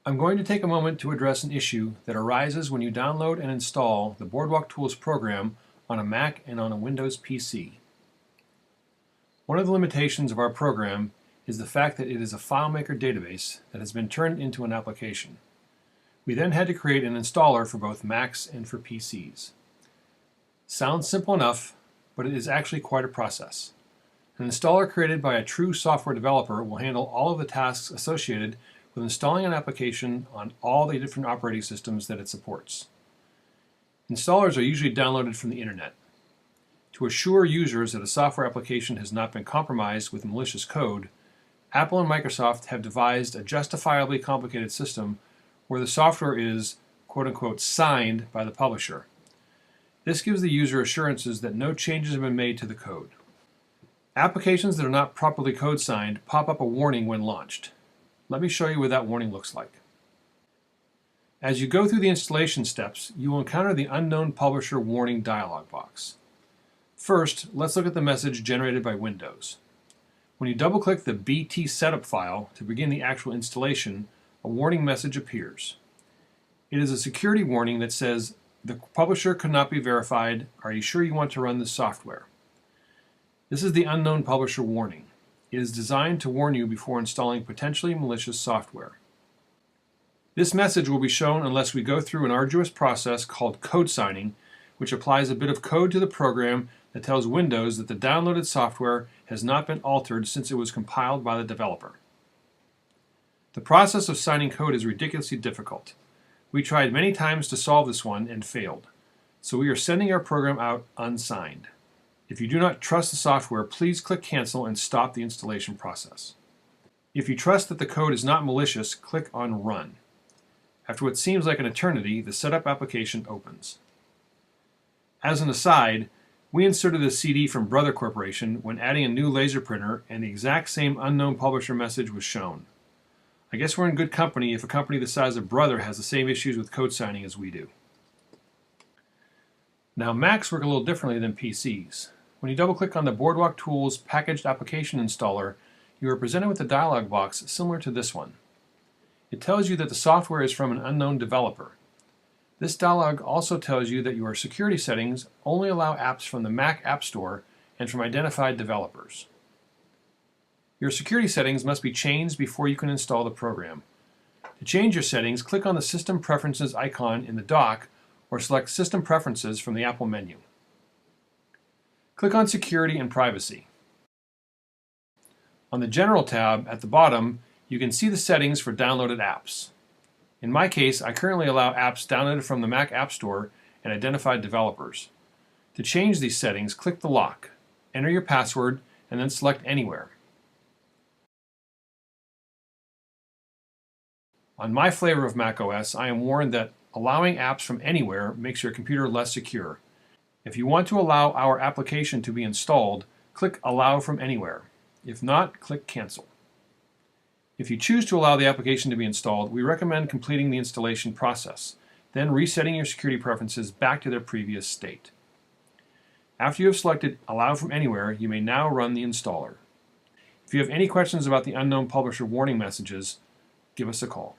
I'm going to take a moment to address an issue that arises when you download and install the Boardwalk Tools program on a Mac and on a Windows PC. One of the limitations of our program is the fact that it is a FileMaker database that has been turned into an application. We then had to create an installer for both Macs and for PCs. Sounds simple enough, but it is actually quite a process. An installer created by a true software developer will handle all of the tasks associated with installing an application on all the different operating systems that it supports. Installers are usually downloaded from the internet. To assure users that a software application has not been compromised with malicious code, Apple and Microsoft have devised a justifiably complicated system where the software is, quote-unquote, signed by the publisher. This gives the user assurances that no changes have been made to the code. Applications that are not properly code signed pop up a warning when launched. Let me show you what that warning looks like. As you go through the installation steps, you will encounter the Unknown Publisher Warning dialog box. First, let's look at the message generated by Windows. When you double-click the BT setup file to begin the actual installation, a warning message appears. It is a security warning that says, "The publisher could not be verified. Are you sure you want to run this software?" This is the Unknown Publisher Warning. It is designed to warn you before installing potentially malicious software. This message will be shown unless we go through an arduous process called code signing, which applies a bit of code to the program that tells Windows that the downloaded software has not been altered since it was compiled by the developer. The process of signing code is ridiculously difficult. We tried many times to solve this one and failed, so we are sending our program out unsigned. If you do not trust the software, please click Cancel and stop the installation process. If you trust that the code is not malicious, click on Run. After what seems like an eternity, the setup application opens. As an aside, we inserted a CD from Brother Corporation when adding a new laser printer, and the exact same unknown publisher message was shown. I guess we're in good company if a company the size of Brother has the same issues with code signing as we do. Now, Macs work a little differently than PCs. When you double-click on the Boardwalk Tools Packaged Application Installer, you are presented with a dialog box similar to this one. It tells you that the software is from an unknown developer. This dialog also tells you that your security settings only allow apps from the Mac App Store and from identified developers. Your security settings must be changed before you can install the program. To change your settings, click on the System Preferences icon in the dock or select System Preferences from the Apple menu. Click on Security and Privacy. On the General tab at the bottom, you can see the settings for downloaded apps. In my case, I currently allow apps downloaded from the Mac App Store and identified developers. To change these settings, click the lock, enter your password, and then select Anywhere. On my flavor of macOS, I am warned that allowing apps from anywhere makes your computer less secure. If you want to allow our application to be installed, click Allow from Anywhere. If not, click Cancel. If you choose to allow the application to be installed, we recommend completing the installation process, then resetting your security preferences back to their previous state. After you have selected Allow from Anywhere, you may now run the installer. If you have any questions about the Unknown Publisher warning messages, give us a call.